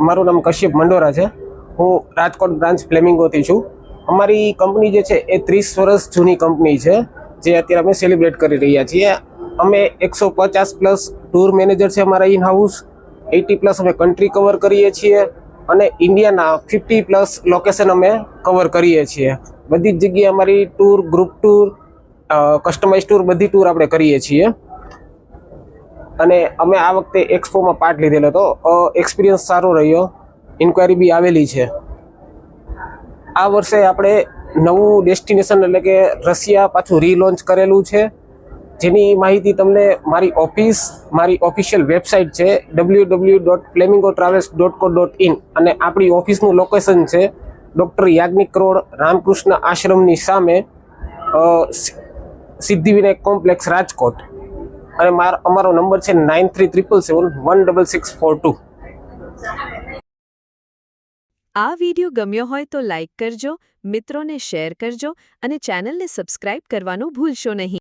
મારું નામ કશ્યપ મંડોરા છે। હું રાજકોટ બ્રાન્ચ ફ્લેમિંગોથી છું। અમારી કંપની જે છે એ 30 વર્ષ જૂની કંપની છે, જે અત્યારે અમે સેલિબ્રેટ કરી રહ્યા છીએ। અમે 150 પ્લસ ટૂર મેનેજર છે અમારા ઇન હાઉસ, 80 પ્લસ અમે કન્ટ્રી કવર કરીએ છીએ અને ઇન્ડિયાના 50 પ્લસ લોકેશન અમે કવર કરીએ છીએ। બધી જ જગ્યાએ અમારી tour, group tour, customise tour, બધી ટૂર આપણે કરીએ છીએ। અને અમે આ વખતે એક્સપોમાં પાર્ટ લીધેલો હતો, એક્સપિરિયન્સ સારો રહ્યો, ઇન્ક્વાયરી બી આવેલી છે। આ વર્ષે આપણે નવું ડેસ્ટિનેશન એટલે કે રશિયા પાછું રીલોન્ચ કરેલું છે, જેની માહિતી તમને મારી ઓફિશિયલ વેબસાઇટ છે www.flamingotravels.co.in અને આપણી ઓફિસનું લોકેશન છે ડૉક્ટર યાજ્ઞિક રોડ, રામકૃષ્ણ આશ્રમની સામે, સિદ્ધિવિનાયક કોમ્પ્લેક્સ, રાજકોટ। અને અમારો નંબર છે 9377716642। આ વિડિયો ગમ્યો હોય તો લાઇક કરજો, મિત્રોને શેર કરજો અને ચેનલને સબસ્ક્રાઇબ કરવાનું ભૂલશો નહીં।